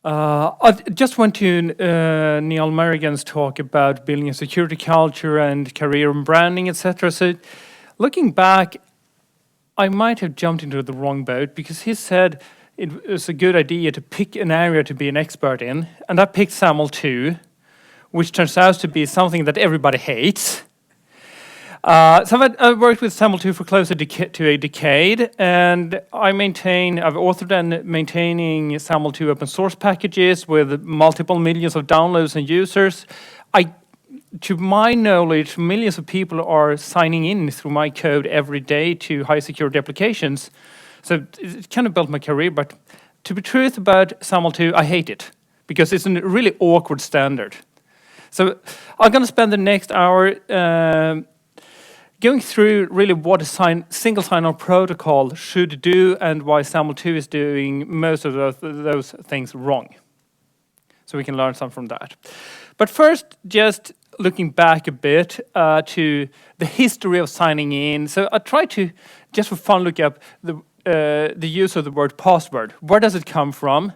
I just went to Neil Merrigan's talk about building a security culture and career and branding, etc. So looking back, I might have jumped into the wrong boat because he said it was a good idea to pick an area to be an expert in, and I picked Saml2, which turns out to be something that everybody hates. So I've worked with Saml2 for closer to a decade, and I've authored and maintaining Saml2 open source packages with multiple millions of downloads and users. To my knowledge, millions of people are signing in through my code every day to high security applications. So it kind of built my career, but to be truth about Saml2, I hate it because it's a really awkward standard. So I'm going to spend the next hour going through really what a single sign-on protocol should do and why Saml2 is doing most of those things wrong. So we can learn some from that. But first, just looking back a bit to the history of signing in. So I tried to, just for fun, look up the use of the word password. Where does it come from?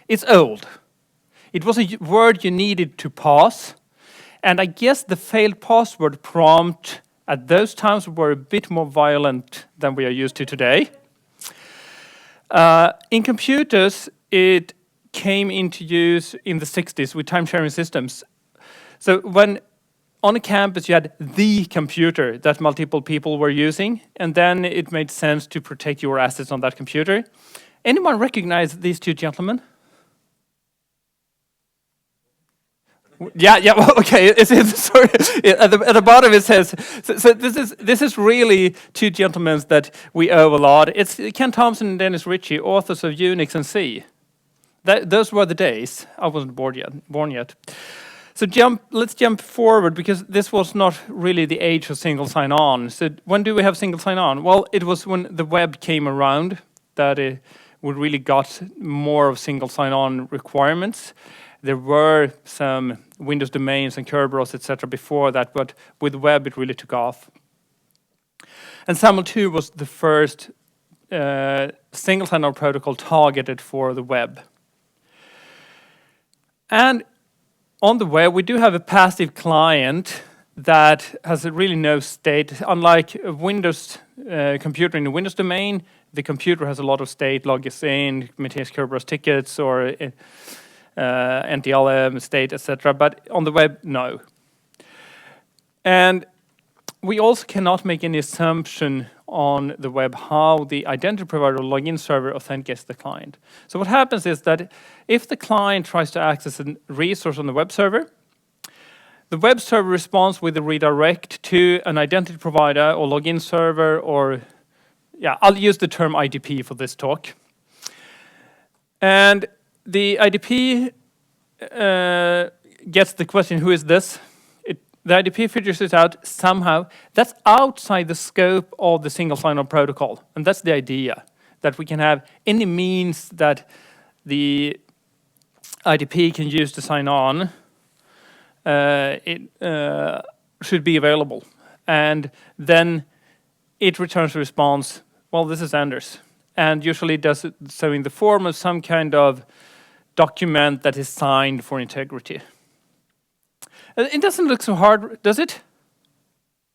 It's old. It was a word you needed to pass. And I guess the failed password prompt at those times were a bit more violent than we are used to today. In computers, it came into use in the 60s with time-sharing systems. So when on a campus you had the computer that multiple people were using, and then it made sense to protect your assets on that computer. Anyone recognize these two gentlemen? Yeah, okay. Sorry. At the bottom it says. So this is really two gentlemen that we owe a lot. It's Ken Thompson and Dennis Ritchie, authors of Unix and C. Those were the days. I wasn't born yet. So let's jump forward because this was not really the age of single sign-on. So when do we have single sign-on? Well, it was when the web came around that we really got more of single sign-on requirements. There were some Windows domains and Kerberos, etc. before that, but with web it really took off. And Saml2 was the first single sign-on protocol targeted for the web. And on the web, we do have a passive client that has really no state. Unlike a Windows computer in the Windows domain, the computer has a lot of state, logs in, maintains Kerberos tickets, or NTLM, state, etc. But on the web, no. And we also cannot make any assumption on the web how the identity provider or login server authenticates the client. So what happens is that if the client tries to access a resource on the web server, the web server responds with a redirect to an identity provider or login server, or I'll use the term IDP for this talk. And the IDP gets the question, who is this? The IDP figures it out somehow. That's outside the scope of the single sign-on protocol. And that's the idea, that we can have any means that the IDP can use to sign on. It should be available. And then it returns a response, well, this is Anders. And usually does it so in the form of some kind of document that is signed for integrity. It doesn't look so hard, does it?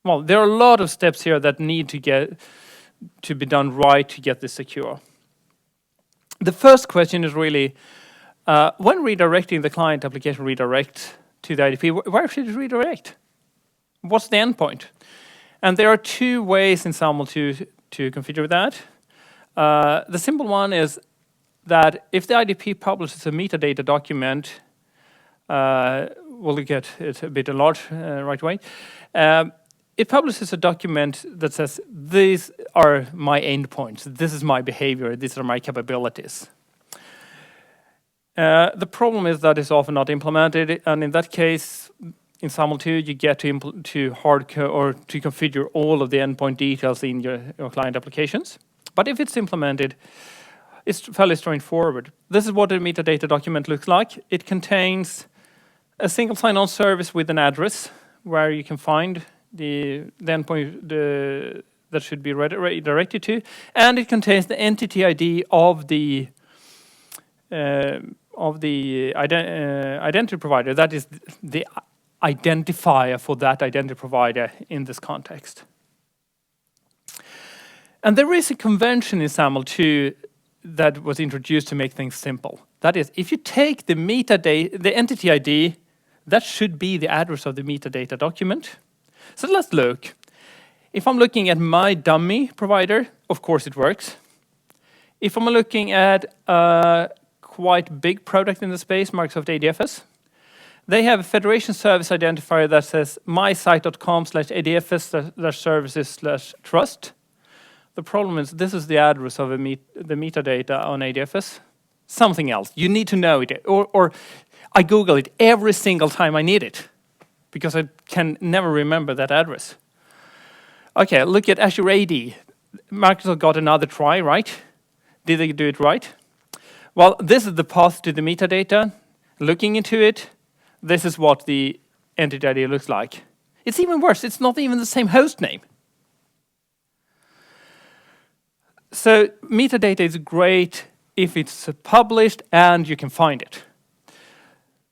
Well, there are a lot of steps here that need to be done right to get this secure. The first question is really, when redirecting the client application redirect to the IDP, where should it redirect? What's the endpoint? And there are two ways in Saml2 to configure that. The simple one is that if the IDP publishes a metadata document, we'll look at it a bit large right away. It publishes a document that says, these are my endpoints, this is my behavior, these are my capabilities. The problem is that it's often not implemented, and in that case, in Saml2, you get to hardcode or to configure all of the endpoint details in your client applications. But if it's implemented, it's fairly straightforward. This is what a metadata document looks like. It contains a single sign-on service with an address where you can find the endpoint that should be redirected to, and it contains the entity ID of the identity provider, that is the identifier for that identity provider in this context. And there is a convention in Saml2 that was introduced to make things simple. That is, if you take the metadata, the entity ID, that should be the address of the metadata document. So let's look. If I'm looking at my dummy provider, of course it works. If I'm looking at a quite big product in the space, Microsoft ADFS, they have a federation service identifier that says mysite.com/adfs/services/trust. The problem is this is the address of the metadata on ADFS. Something else. You need to know it. Or I Google it every single time I need it because I can never remember that address. Okay, look at Azure AD. Microsoft got another try, right? Did they do it right? Well, this is the path to the metadata. Looking into it, this is what the entity ID looks like. It's even worse. It's not even the same host name. So metadata is great if it's published and you can find it.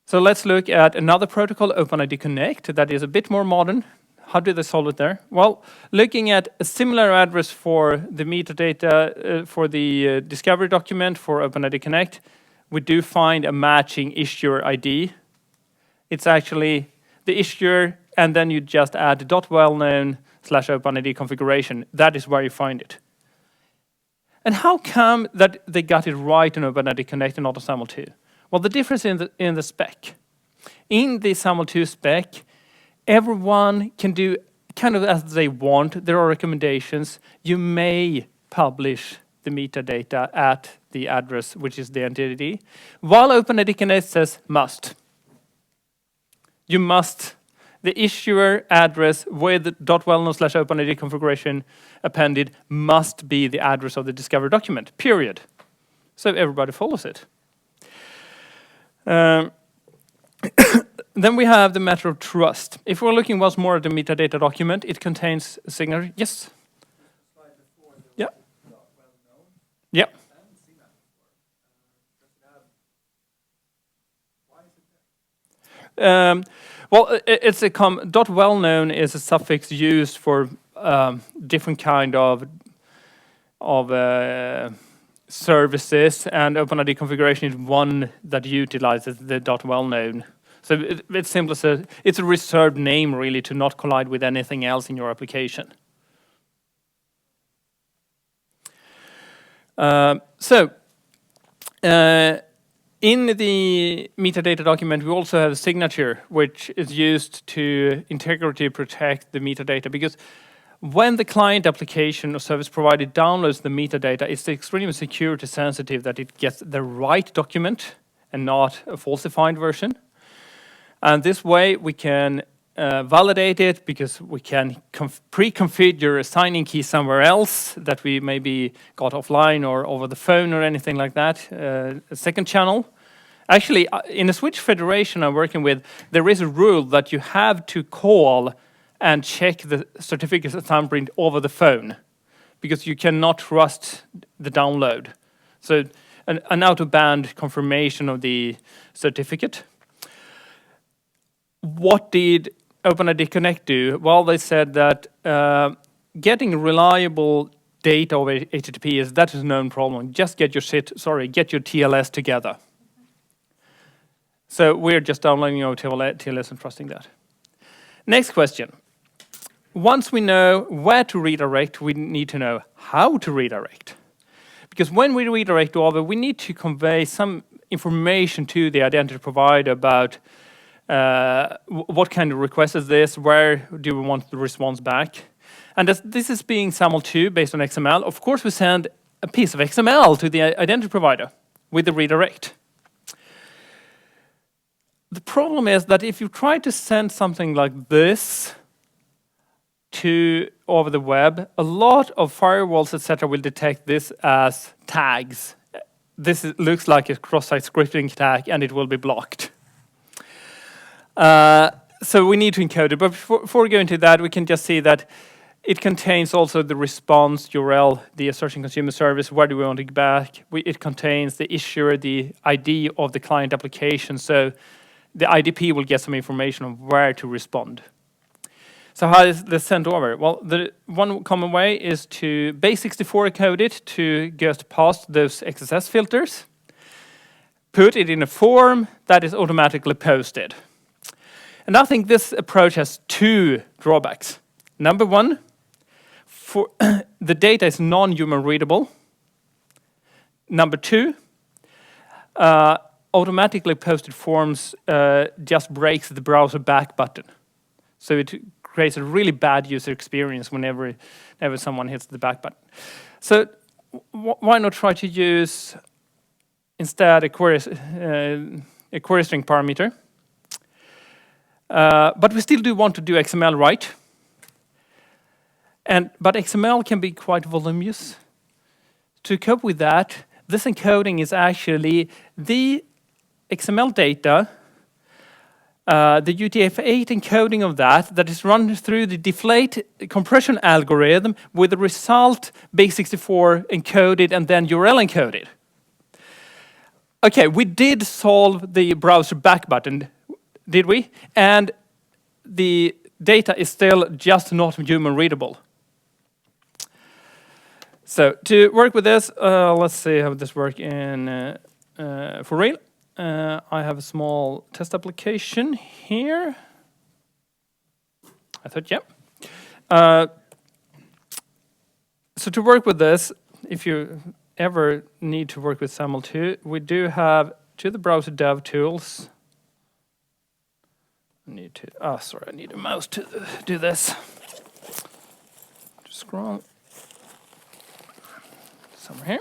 So let's look at another protocol, OpenID Connect, that is a bit more modern. How do they solve it there? Well, looking at a similar address for the metadata for the discovery document for OpenID Connect, we do find a matching issuer ID. It's actually the issuer, and then you just add the .wellknown/OpenID configuration. That is where you find it. And how come that they got it right in OpenID Connect and not on Saml2? Well, the difference in the spec. In the Saml2 spec, everyone can do kind of as they want. There are recommendations. You may publish the metadata at the address, which is the entity, while OpenID Connect says must. You must. The issuer address with .wellknown/OpenID configuration appended must be the address of the discovery document, period. So everybody follows it. Then we have the matter of trust. If we're looking once more at the metadata document, it contains a signature. Yes? Yeah. Yeah. Well, it's a .wellknown is a suffix used for different kind of services, and OpenID configuration is one that utilizes the .wellknown. So it's simple as it's a reserved name really to not collide with anything else in your application. In the metadata document, we also have a signature, which is used to integrity protect the metadata, because when the client application or service provider downloads the metadata, it's extremely security sensitive that it gets the right document and not a falsified version. And this way we can validate it because we can pre-configure a signing key somewhere else that we maybe got offline or over the phone or anything like that, a second channel. Actually, in a switch federation I'm working with, there is a rule that you have to call and check the certificate thumbprint over the phone because you cannot trust the download. So an out-of-band confirmation of the certificate. What did OpenID Connect do? Well, they said that getting reliable data over HTTP that is a known problem. Just get your TLS together. So we're just downloading our TLS and trusting that. Next question. Once we know where to redirect, we need to know how to redirect. Because when we redirect over, we need to convey some information to the identity provider about what kind of request is this, where do we want the response back. And as this is being Saml2 based on XML, of course we send a piece of XML to the identity provider with the redirect. The problem is that if you try to send something like this over the web, a lot of firewalls, etc., will detect this as tags. This looks like a cross-site scripting tag, and it will be blocked. So we need to encode it. But before we go into that, we can just see that It contains also the response URL, the assertion consumer service, where do we want it back. It contains the issuer, the ID of the client application, so the IDP will get some information on where to respond. So how is this sent over? Well, the one common way is to base64 encode it to get past those XSS filters, put it in a form that is automatically posted. And I think this approach has two drawbacks. Number one, the data is non-human readable. Number two, automatically posted forms just breaks the browser back button. So it creates a really bad user experience whenever someone hits the back button. So why not try to use instead a query string parameter? But we still do want to do XML right. But XML can be quite voluminous. To cope with that, this encoding is actually the XML data, the UTF-8 encoding of that is run through the deflate compression algorithm with the result base64 encoded and then URL encoded. Okay, we did solve the browser back button, did we? And the data is still just not human readable. So to work with this, let's see how this works in for real. I have a small test application here. I thought, yeah. So to work with this, if you ever need to work with Saml2, we do have to the browser dev tools. I need a mouse to do this. Just scroll. Somewhere here.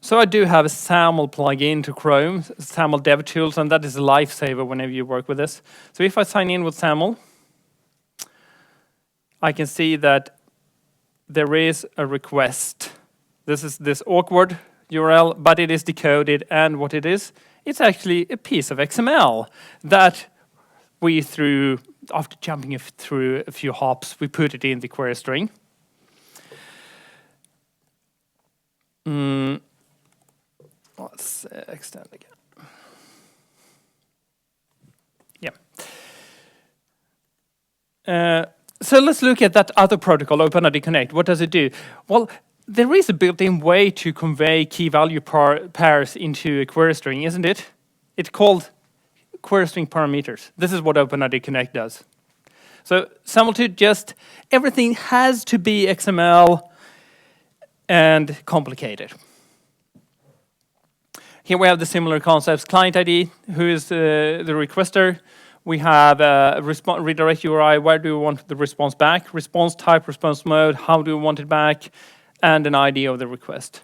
So I do have a SAML plugin to Chrome, SAML DevTools, and that is a lifesaver whenever you work with this. So if I sign in with SAML, I can see that there is a request. This is this awkward URL, but it is decoded, and what it is, it's actually a piece of XML that we threw, after jumping through a few hops, we put it in the query string. Let's extend again. Yeah. So let's look at that other protocol, OpenID Connect. What does it do? Well, there is a built-in way to convey key value pairs into a query string, isn't it? It's called query string parameters. This is what OpenID Connect does. So Saml2 just, everything has to be XML and complicated. Here we have the similar concepts. Client ID, who is the requester. We have a redirect URI, where do we want the response back? Response type, response mode, how do we want it back? And an ID of the request.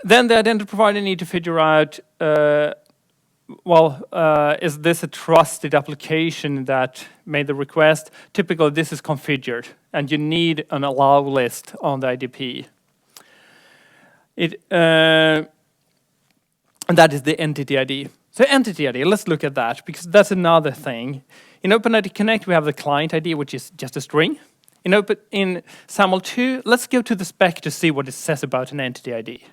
Then the identity provider need to figure out, is this a trusted application that made the request? Typically, this is configured, and you need an allow list on the IDP. And that is the entity ID. So entity ID, let's look at that, because that's another thing. In OpenID Connect, we have the client ID, which is just a string. In Saml2, let's go to the spec to see what it says about an entity ID.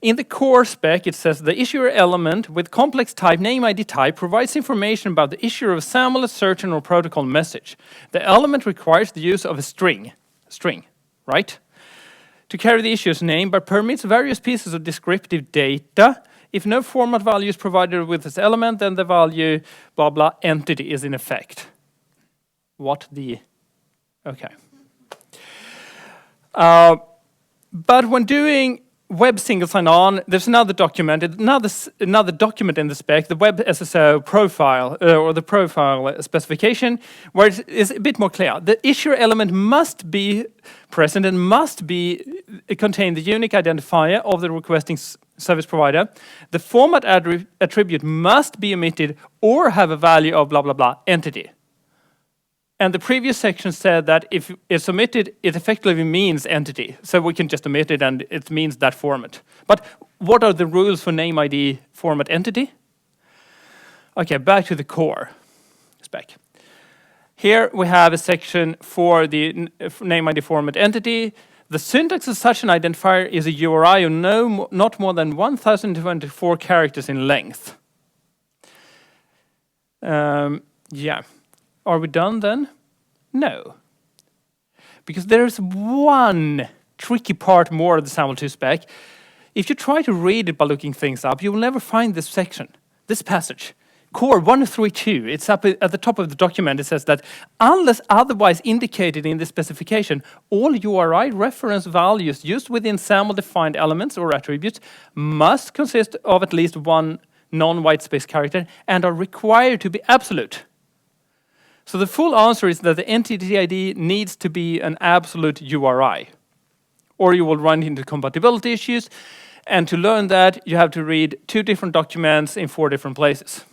In the core spec, it says the issuer element with complex type, name ID type, provides information about the issuer of SAML, assertion, or protocol message. The element requires the use of a string, right? To carry the issuer's name, but permits various pieces of descriptive data. If no format value is provided with this element, then the value blah blah entity is in effect. Okay. But when doing web single sign-on, there's another document in the spec, the web SSO profile, or the profile specification, where it is a bit more clear. The issuer element must be present and must contain the unique identifier of the requesting service provider. The format attribute must be omitted or have a value of blah, blah, blah entity. And the previous section said that if it's omitted, it effectively means entity. So we can just omit it and it means that format. But what are the rules for name ID format entity? Okay, back to the core spec. Here we have a section for the name ID format entity. The syntax of such an identifier is a URI of not more than 1024 characters in length. Yeah. Are we done then? No. Because there's one tricky part more of the Saml2 spec. If you try to read it by looking things up, you will never find this section, this passage. Core 132, it's up at the top of the document. It says that unless otherwise indicated in the specification, all URI reference values used within SAML-defined elements or attributes must consist of at least one non-white space character and are required to be absolute. So the full answer is that the entity ID needs to be an absolute URI, or you will run into compatibility issues. And to learn that, you have to read 2 different documents in 4 different places.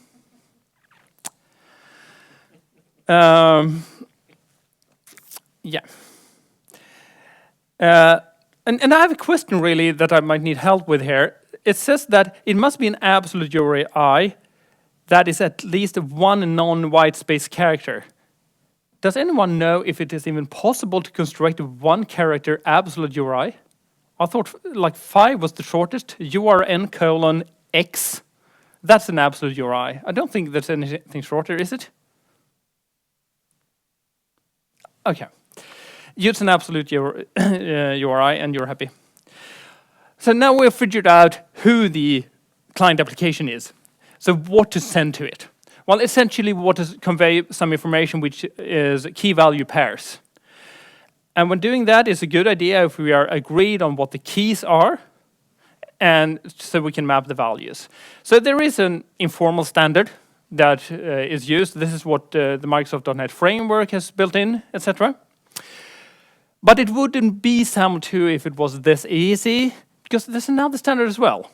Yeah. And I have a question really that I might need help with here. It says that it must be an absolute URI that is at least one non-white space character. Does anyone know if it is even possible to construct one character absolute URI? I thought like 5 was the shortest, URN:X. That's an absolute URI. I don't think there's anything shorter, is it? Okay. Use an absolute URI and you're happy. So now we've figured out who the client application is. So what to send to it? Well, essentially what to convey some information which is key value pairs. And when doing that, it's a good idea if we are agreed on what the keys are, and so we can map the values. So there is an informal standard that is used. This is what the Microsoft.NET framework has built in, etc. But it wouldn't be Saml2 if it was this easy, because there's another standard as well.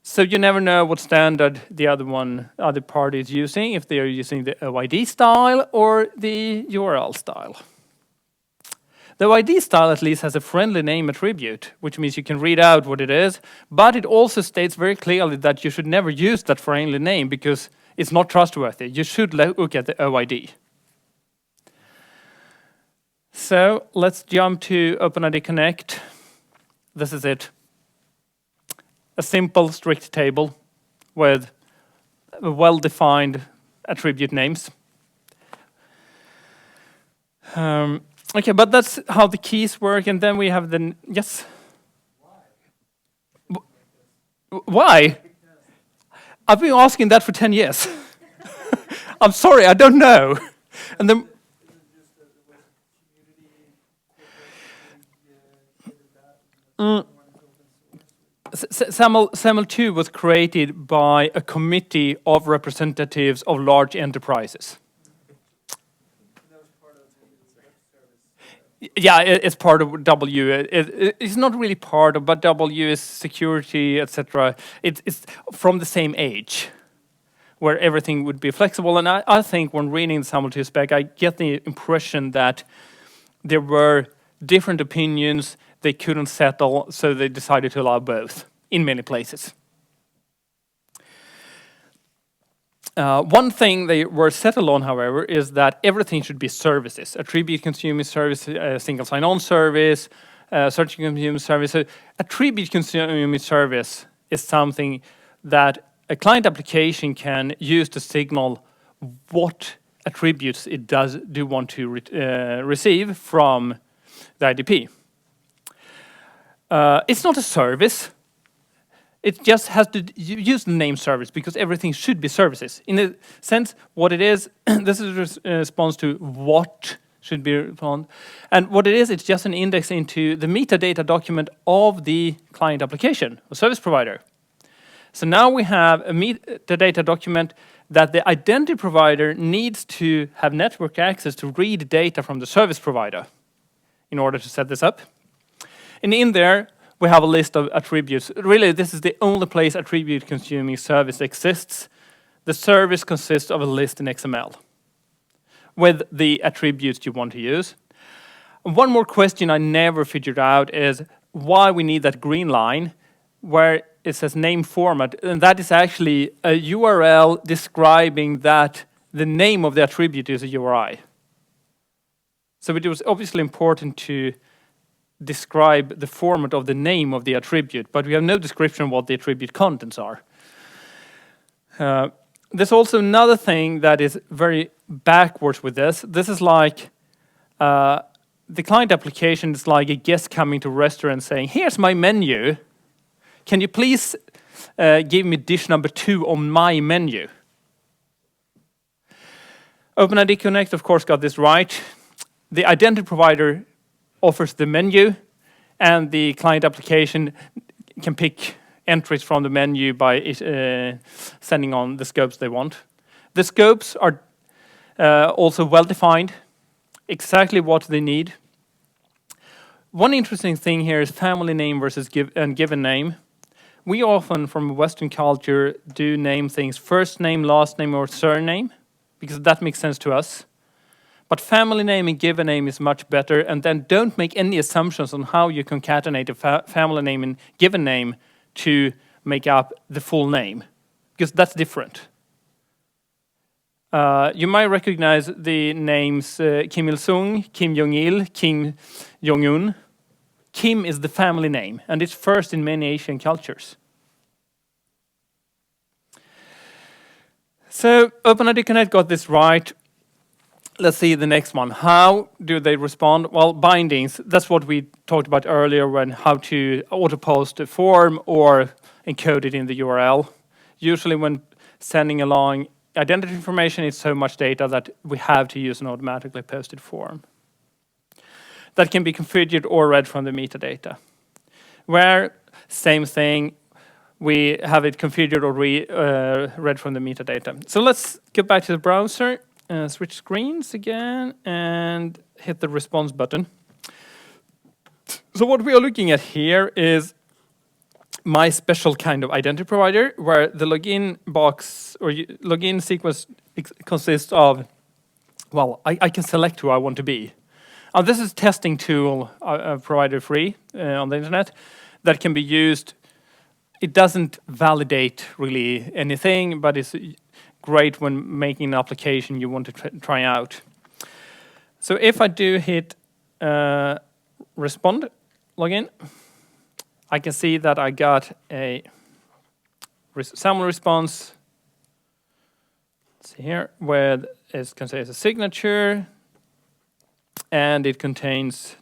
So you never know what standard the other party is using, if they are using the OID style or the URL style. The OID style at least has a friendly name attribute, which means you can read out what it is, but it also states very clearly that you should never use that friendly name because it's not trustworthy. You should look at the OID. So let's jump to OpenID Connect. This is it. A simple, strict table with well-defined attribute names. Okay, but that's how the keys work, and then we have the, yes? Why? I've been asking that for 10 years. I'm sorry, I don't know. And then, Saml2 was created by a committee of representatives of large enterprises. Yeah, it's part of W. It's not really part of, but W is security, etc. It's from the same age, where everything would be flexible. And I think when reading the Saml2 spec, I get the impression that there were different opinions. They couldn't settle, so they decided to allow both in many places. One thing they were settled on, however, is that everything should be services. Attribute consuming service, single sign-on service, search consuming service. So attribute consuming service is something that a client application can use to signal what attributes it do want to receive from the IDP. It's not a service. It just has to use the name service because everything should be services. In a sense, what it is, this is a response to what should be responded. And what it is, it's just an index into the metadata document of the client application, or service provider. So now we have a metadata document that the identity provider needs to have network access to read data from the service provider in order to set this up. And in there, we have a list of attributes. Really, this is the only place attribute consuming service exists. The service consists of a list in XML with the attributes you want to use. And one more question I never figured out is why we need that green line, where it says name format, and that is actually a URL describing that the name of the attribute is a URI. So it was obviously important to describe the format of the name of the attribute, but we have no description of what the attribute contents are. There's also another thing that is very backwards with this. This is like the client application is like a guest coming to a restaurant saying, here's my menu. Can you please give me dish number 2 on my menu? OpenID Connect, of course, got this right. The identity provider offers the menu, and the client application can pick entries from the menu by sending on the scopes they want. The scopes are also well-defined, exactly what they need. One interesting thing here is family name versus given name. We often, from Western culture, do name things first name, last name, or surname, because that makes sense to us. But family name and given name is much better, and then don't make any assumptions on how you concatenate a family name and given name to make up the full name, because that's different. You might recognize the names Kim Il-sung, Kim Jong-il, Kim Jong-un. Kim is the family name, and it's first in many Asian cultures. So OpenID Connect got this right. Let's see the next one. How do they respond? Well, bindings, that's what we talked about earlier when how to auto-post a form or encode it in the URL. Usually when sending along identity information, it's so much data that we have to use an automatically posted form. That can be configured or read from the metadata. Where, same thing, we have it configured or read from the metadata. So let's get back to the browser, switch screens again, and hit the response button. So what we are looking at here is my special kind of identity provider, where the login box or login sequence consists of, well, I can select who I want to be. This is a testing tool provided free on the internet that can be used. It doesn't validate really anything, but it's great when making an application you want to try out. So if I do hit respond login, I can see that I got a SAML response. Let's see here, where it contains a signature, and it contains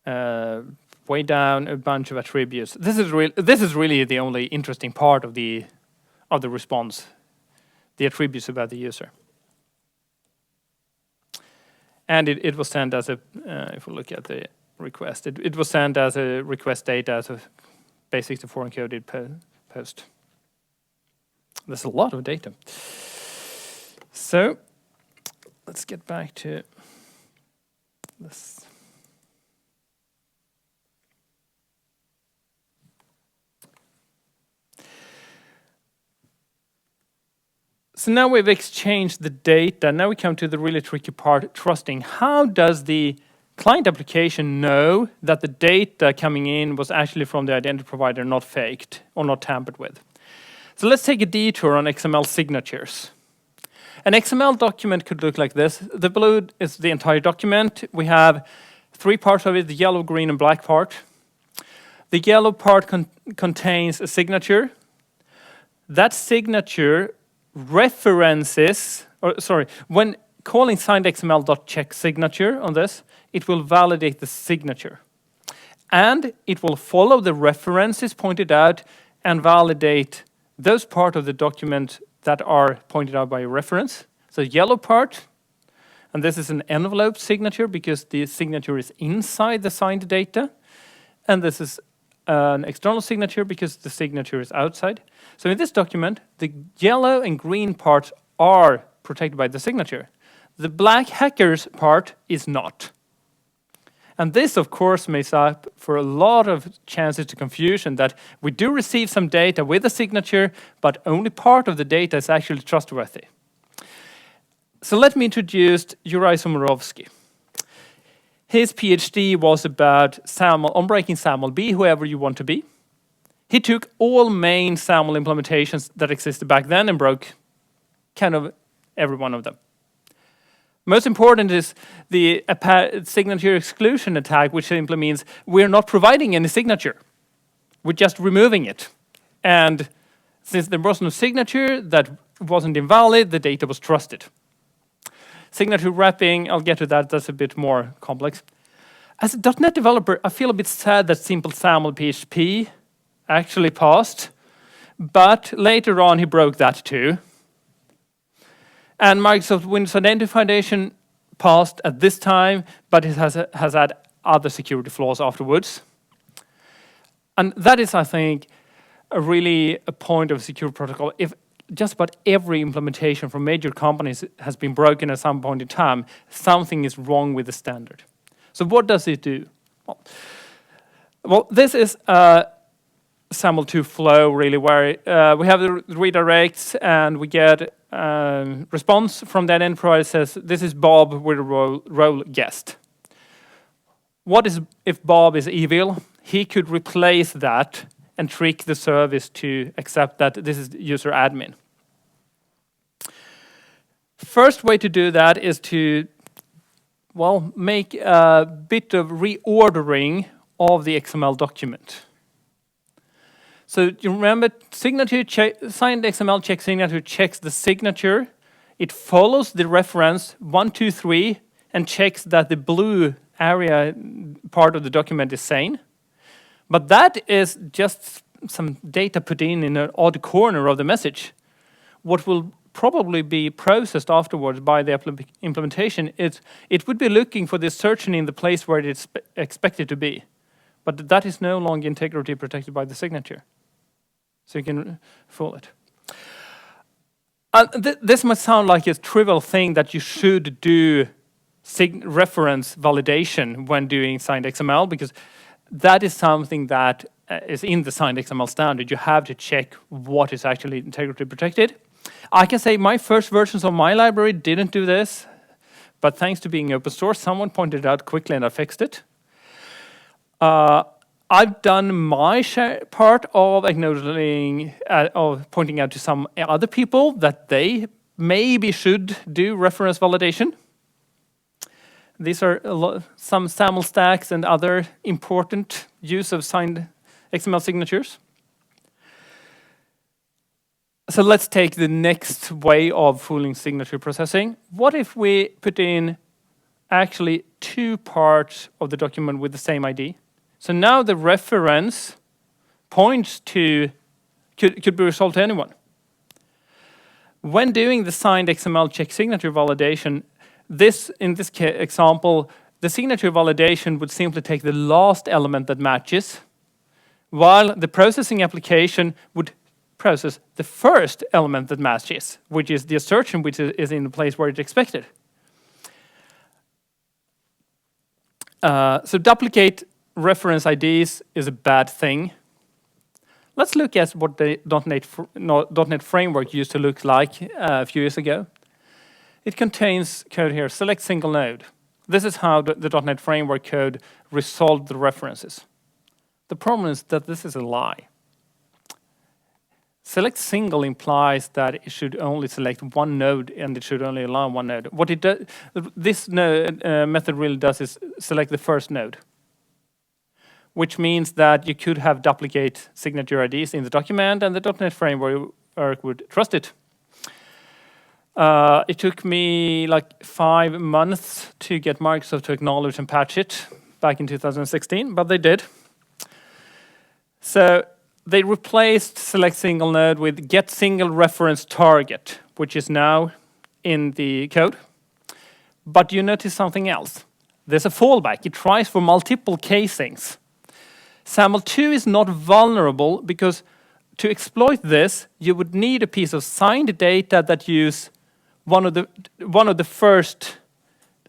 way down a bunch of attributes. This is really the only interesting part of the response, the attributes about the user. And it was sent as a, if we look at the request, it was sent as a request data as a basic to foreign coded post. There's a lot of data. So let's get back to this. So now we've exchanged the data. Now we come to the really tricky part, trusting. How does the client application know that the data coming in was actually from the identity provider, not faked or not tampered with? So let's take a detour on XML signatures. An XML document could look like this. The blue is the entire document. We have 3 parts of it, the yellow, green, and black part. The yellow part contains a signature. That signature references, when calling SignedXml.check signature on this, it will validate the signature. And it will follow the references pointed out and validate those parts of the document that are pointed out by a reference. So yellow part, and this is an envelope signature because the signature is inside the signed data. And this is an external signature because the signature is outside. So in this document, the yellow and green parts are protected by the signature. The black hackers part is not. And this, of course, makes up for a lot of chances to confusion that we do receive some data with a signature, but only part of the data is actually trustworthy. So let me introduce Juraj Somorovsky. His PhD was about SAML, on breaking SAML. Be whoever you want to be. He took all main SAML implementations that existed back then and broke kind of every one of them. Most important is the signature exclusion attack, which simply means we're not providing any signature. We're just removing it. And since there was no signature, that wasn't invalid, the data was trusted. Signature wrapping, I'll get to that, that's a bit more complex. As a .NET developer, I feel a bit sad that simple SAML PHP actually passed, but later on he broke that too. And Microsoft Windows Identity Foundation passed at this time, but it has had other security flaws afterwards. And that is, I think, a point of secure protocol. If just about every implementation from major companies has been broken at some point in time, something is wrong with the standard. So what does it do? Well, this is Saml2 flow, really, where we have the redirects and we get response from that endpoint says, this is Bob with a role guest. What is if Bob is evil? He could replace that and trick the service to accept that this is user admin. First way to do that is to, well, make a bit of reordering of the XML document. So you remember, signature SignedXml check signature checks the signature. It follows the reference 1, 2, 3 and checks that the blue area part of the document is sane. But that is just some data put in an odd corner of the message. What will probably be processed afterwards by the implementation is it would be looking for the assertion in the place where it's expected to be. But that is no longer integrity protected by the signature. So you can fool it. This might sound like a trivial thing that you should do reference validation when doing SignedXml, because that is something that is in the SignedXml standard. You have to check what is actually integrity protected. I can say my first versions of my library didn't do this, but thanks to being open source, someone pointed it out quickly and I fixed it. I've done my part of acknowledging, of pointing out to some other people that they maybe should do reference validation. These are some SAML stacks and other important use of signed XML signatures. So let's take the next way of fooling signature processing. What if we put in actually two parts of the document with the same ID? So now the reference points to, could be resolved to anyone. When doing the signed XML check signature validation, in this example, the signature validation would simply take the last element that matches, while the processing application would process the first element that matches, which is the assertion which is in the place where it's expected. So duplicate reference IDs is a bad thing. Let's look at what the .NET framework used to look like a few years ago. It contains code here, select single node. This is how the .NET framework code resolved the references. The problem is that this is a lie. Select single implies that it should only select one node and it should only allow one node. What it does, this method really does is select the first node, which means that you could have duplicate signature IDs in the document and the .NET framework would trust it. It took me like 5 months to get Microsoft to acknowledge and patch it back in 2016, but they did. So they replaced select single node with get single reference target, which is now in the code. But you notice something else. There's a fallback. It tries for multiple casings. Saml2 is not vulnerable because to exploit this, you would need a piece of signed data that use one of the first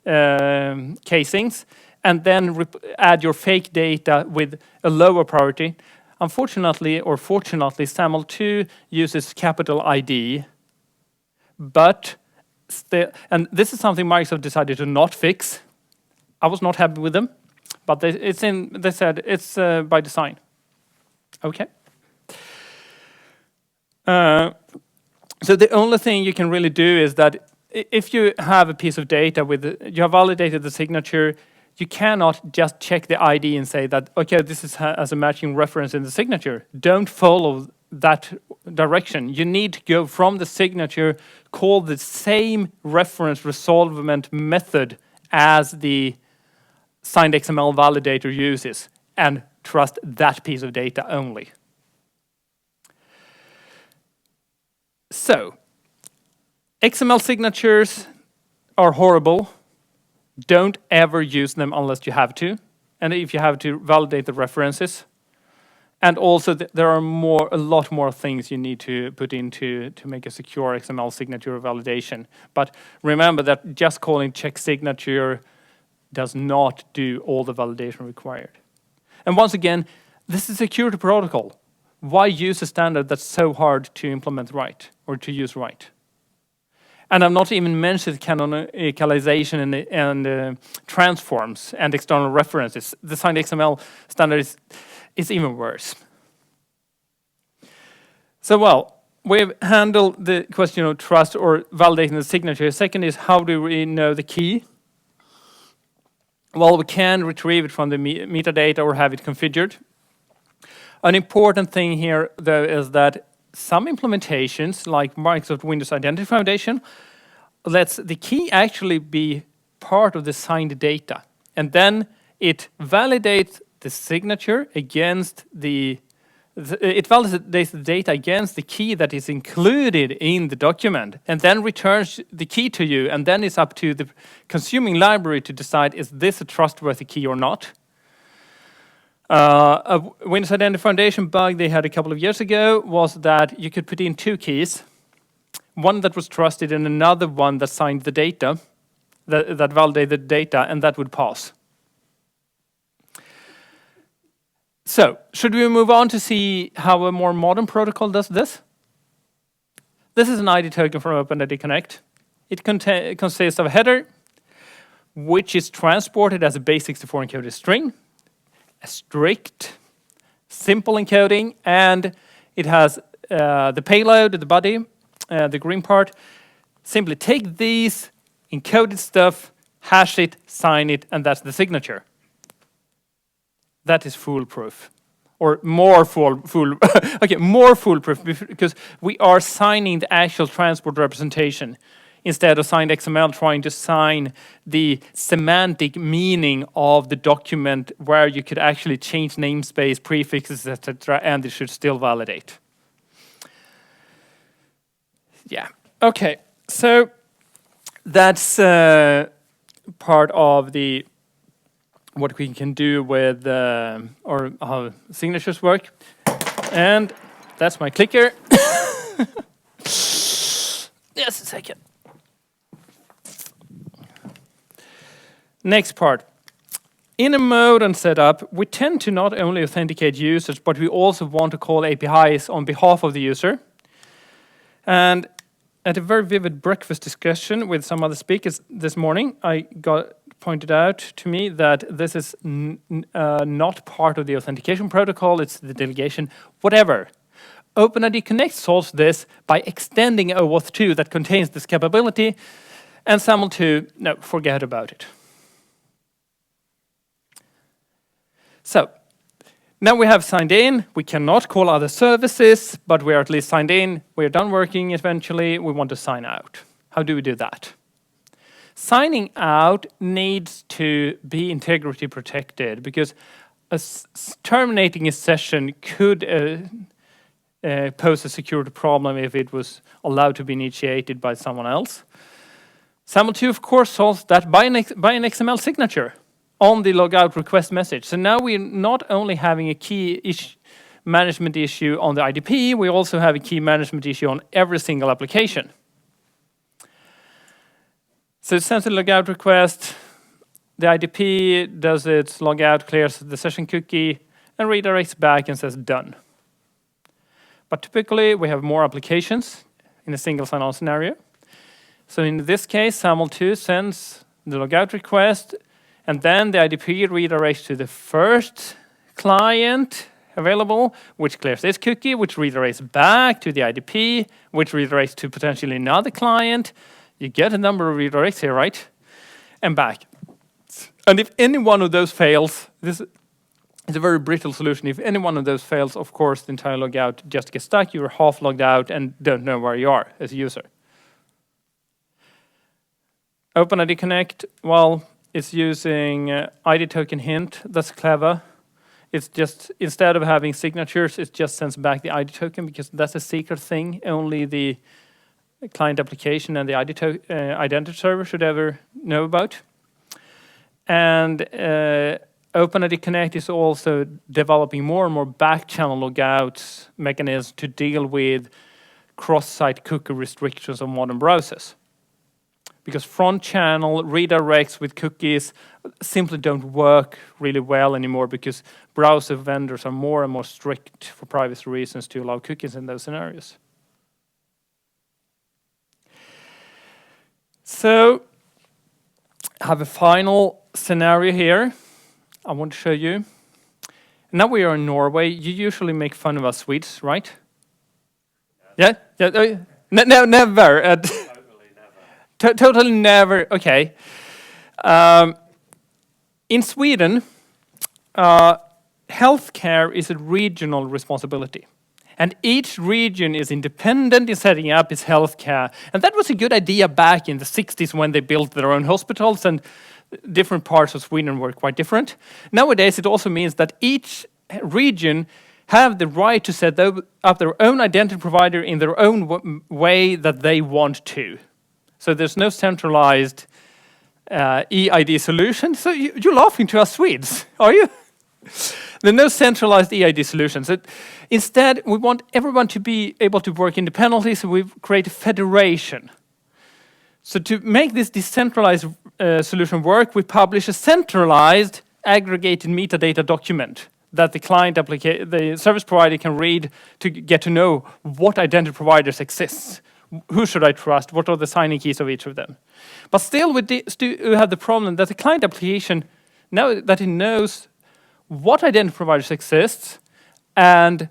casings, and then add your fake data with a lower priority. Unfortunately, or fortunately, Saml2 uses capital ID, but still, and this is something Microsoft decided to not fix. I was not happy with them, but they said it's by design. Okay. So the only thing you can really do is that if you have a piece of data you have validated the signature, you cannot just check the ID and say that, okay, this has a matching reference in the signature. Don't follow that direction. You need to go from the signature, call the same reference resolvement method as the SignedXml validator uses, and trust that piece of data only. So, XML signatures are horrible. Don't ever use them unless you have to. And if you have to, validate the references. And also, there are a lot more things you need to put into to make a secure XML signature validation. But remember that just calling check signature does not do all the validation required. And once again, this is a security protocol. Why use a standard that's so hard to implement right or to use right? And I've not even mentioned canonicalization and transforms and external references. The SignedXml standard is even worse. So, well, we've handled the question of trust or validating the signature. Second is, how do we know the key? Well, we can retrieve it from the metadata or have it configured. An important thing here, though, is that some implementations, like Microsoft Windows Identity Foundation, lets the key actually be part of the signed data. And then it validates the signature against it validates the data against the key that is included in the document, and then returns the key to you, and then it's up to the consuming library to decide, is this a trustworthy key or not? A Windows Identity Foundation bug they had a couple of years ago was that you could put in two keys, one that was trusted and another one that signed the data, that validated the data, and that would pass. So, should we move on to see how a more modern protocol does this? This is an ID token from OpenID Connect. It consists of a header, which is transported as a base64 encoded string, a strict, simple encoding, and it has the payload, the body, the green part. Simply take these encoded stuff, hash it, sign it, and that's the signature. That is foolproof, or more more foolproof, because we are signing the actual transport representation instead of SignedXml trying to sign the semantic meaning of the document where you could actually change namespace, prefixes, etc., and it should still validate. Yeah. Okay. So that's part of the what we can do with or how signatures work, and that's my clicker. Just a second. Next part. In a modern setup, we tend to not only authenticate users, but we also want to call APIs on behalf of the user. And at a very vivid breakfast discussion with some other speakers this morning, I got pointed out to me that this is not part of the authentication protocol, it's the delegation, whatever. OpenID Connect solves this by extending OAuth 2 that contains this capability, and Saml2, no, forget about it. So, now we have signed in. We cannot call other services, but we are at least signed in. We're done working eventually. We want to sign out. How do we do that? Signing out needs to be integrity protected, because terminating a session could pose a security problem if it was allowed to be initiated by someone else. Saml2, of course, solves that by an XML signature on the Logout Request message. So now we're not only having a key management issue on the IDP, we also have a key management issue on every single application. So it sends a logout request, the IDP does its logout, clears the session cookie, and redirects back and says done. But typically we have more applications in a single sign-on scenario. So in this case, Saml2 sends the logout request, and then the IDP redirects to the first client available, which clears this cookie, which redirects back to the IDP, which redirects to potentially another client. You get a number of redirects here, right? And back. And if any one of those fails, this is a very brittle solution. If any one of those fails, of course, the entire logout just gets stuck. You're half logged out and don't know where you are as a user. OpenID Connect, well, it's using ID token hint. That's clever. It's just, instead of having signatures, it just sends back the ID token because that's a secret thing. Only the client application and the identity server should ever know about. And OpenID Connect is also developing more and more back-channel logouts mechanisms to deal with cross-site cookie restrictions on modern browsers. Because front-channel redirects with cookies simply don't work really well anymore because browser vendors are more and more strict for privacy reasons to allow cookies in those scenarios. So, I have a final scenario here I want to show you. Now we are in Norway. You usually make fun of us Swedes, right? Yeah? No, never. Totally never. Okay. In Sweden, healthcare is a regional responsibility. And each region is independent in setting up its healthcare. And that was a good idea back in the 60s when they built their own hospitals and different parts of Sweden were quite different. Nowadays, it also means that each region have the right to set up their own identity provider in their own way that they want to. So there's no centralized EID solution. So you're laughing to us Swedes, are you? There are no centralized EID solutions. Instead, we want everyone to be able to work independently, so we create a federation. So to make this decentralized solution work, we publish a centralized aggregated metadata document that the service provider can read to get to know what identity providers exist. Who should I trust? What are the signing keys of each of them? But still, we have the problem that the client application, now that it knows what identity providers exist and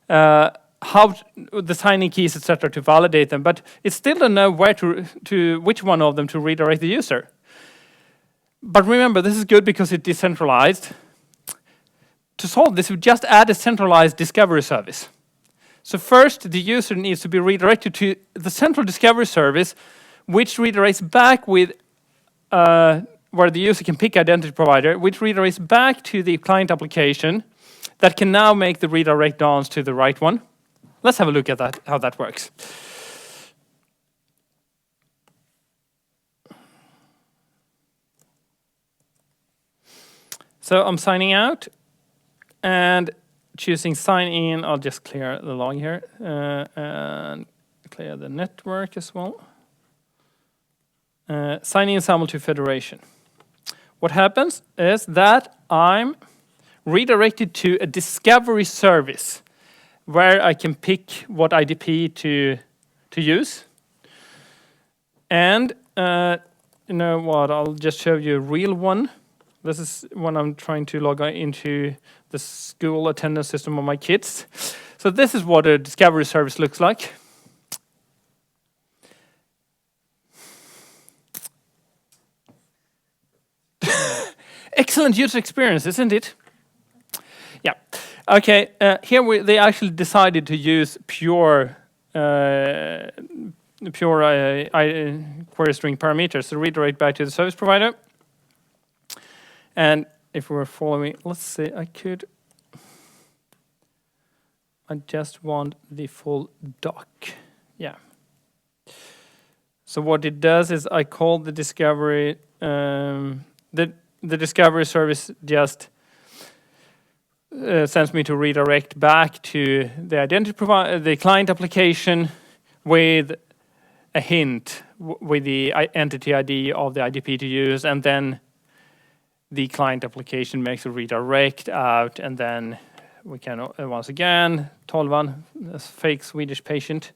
how the signing keys, etc., to validate them, but it still don't know where to which one of them to redirect the user. But remember, this is good because it's decentralized. To solve this, we just add a centralized discovery service. So first, the user needs to be redirected to the central discovery service, which redirects back with where the user can pick identity provider, which redirects back to the client application that can now make the redirect dance to the right one. Let's have a look at that, how that works. So I'm signing out and choosing sign in. I'll just clear the log here and clear the network as well. Sign in Saml2 Federation. What happens is that I'm redirected to a discovery service where I can pick what IDP to use. And you know what, I'll just show you a real one. This is when I'm trying to log into the school attendance system of my kids. So this is what a discovery service looks like. Excellent user experience, isn't it? Yeah. Okay. Here they actually decided to use pure query string parameters to redirect back to the service provider. And if we were following, let's see, I just want the full doc. Yeah. So what it does is I call the discovery, the discovery service just sends me to redirect back to the identity provider, the client application with a hint with the entity ID of the IDP to use, and then the client application makes a redirect out, and then we can once again, Tolvan, a fake Swedish patient.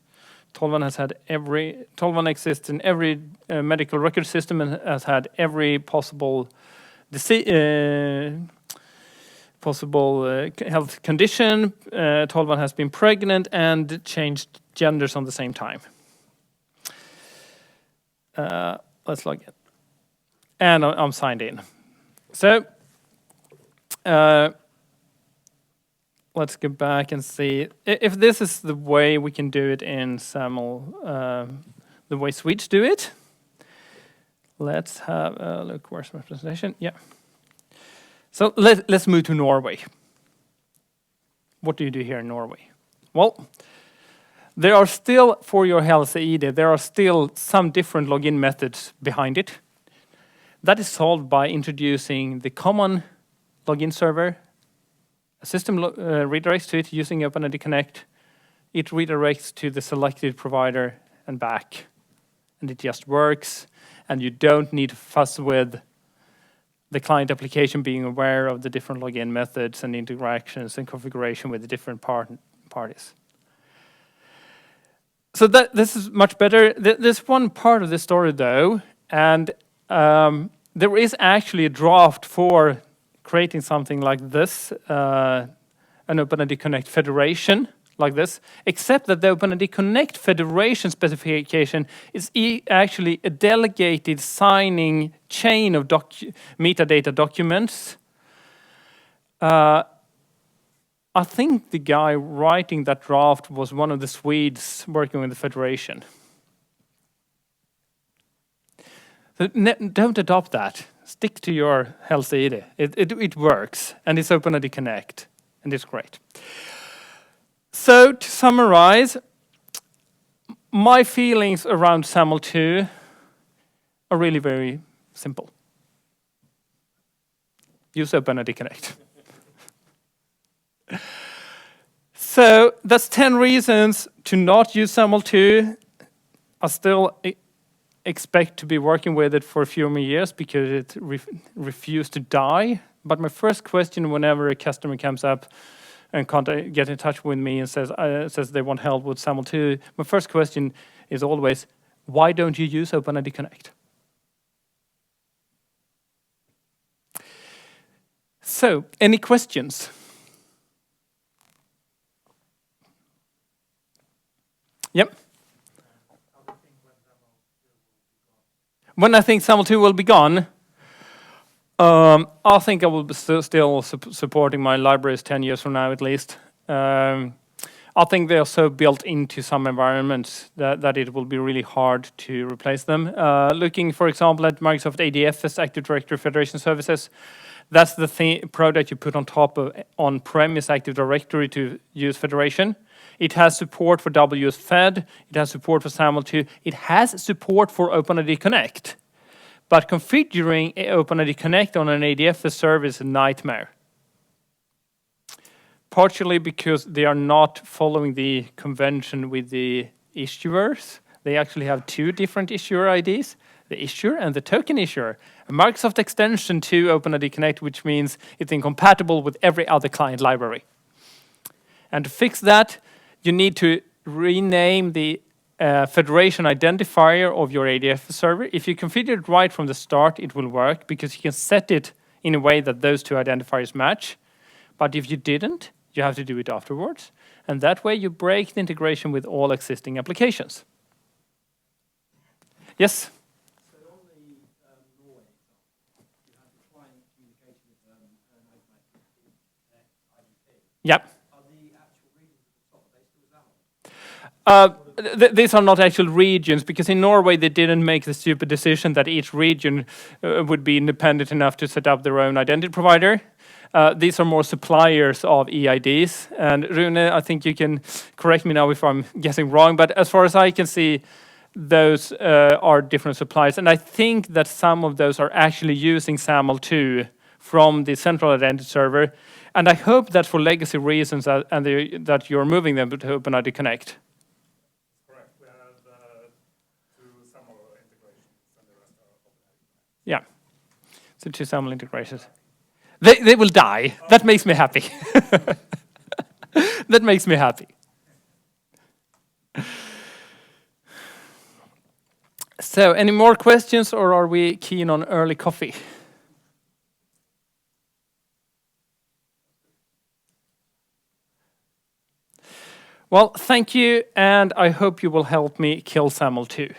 Tolvan exists in every medical record system and has had every possible possible health condition, told one has been pregnant, and changed genders on the same time. Let's log in. And I'm signed in. So let's go back and see if this is the way we can do it in Saml, the way Swedes do it. Let's have a look. Where's my presentation? Yeah. So let's move to Norway. What do you do here in Norway? Well, there are still, for your health ID, there are still some different login methods behind it. That is solved by introducing the common login server. A system redirects to it using OpenID Connect. It redirects to the selected provider and back. And it just works. And you don't need to fuss with the client application being aware of the different login methods and interactions and configuration with the different parties. So this is much better. There's one part of the story though, and there is actually a draft for creating something like this, an OpenID Connect federation like this, except that the OpenID Connect federation specification is actually a delegated signing chain of metadata documents. I think the guy writing that draft was one of the Swedes working with the federation. So don't adopt that. Stick to your health ID. It works, and it's OpenID Connect, and it's great. So to summarize, my feelings around Saml2 are really very simple. Use OpenID Connect. So that's 10 reasons to not use Saml2. I still expect to be working with it for a few more years because it refused to die. But my first question whenever a customer comes up and get in touch with me and says they want help with Saml2, my first question is always, why don't you use OpenID Connect? So, any questions? Yep. When I think Saml2 will be gone, I think I will be still supporting my libraries 10 years from now at least. I think they are so built into some environments that it will be really hard to replace them. Looking, for example, at Microsoft ADF's Active Directory Federation Services, that's the product you put on top of on-premise Active Directory to use Federation. It has support for WSFed, it has support for Saml2, it has support for OpenID Connect. But configuring OpenID Connect on an ADF server is a nightmare. Partially because they are not following the convention with the issuers. They actually have two different issuer IDs, the issuer and the token issuer. A Microsoft extension to OpenID Connect, which means it's incompatible with every other client library. And to fix that, you need to rename the federation identifier of your ADF server. If you configure it right from the start, it will work because you can set it in a way that those two identifiers match. But if you didn't, you have to do it afterwards. And that way you break the integration with all existing applications. Yes? So on the Norway example, you have the client communication with an OpenID Connect IDP. Yep. These are not actual regions, because in Norway they didn't make the stupid decision that each region would be independent enough to set up their own identity provider. These are more suppliers of EIDs. And Rune, I think you can correct me now if I'm guessing wrong, but as far as I can see, those are different suppliers. And I think that some of those are actually using Saml2 from the central identity server. And I hope that for legacy reasons that you're moving them to OpenID Connect. Yeah, so two Saml integrations. They will die. That makes me happy. That makes me happy. So, any more questions, or are we keen on early coffee? Well, thank you, and I hope you will help me kill Saml2.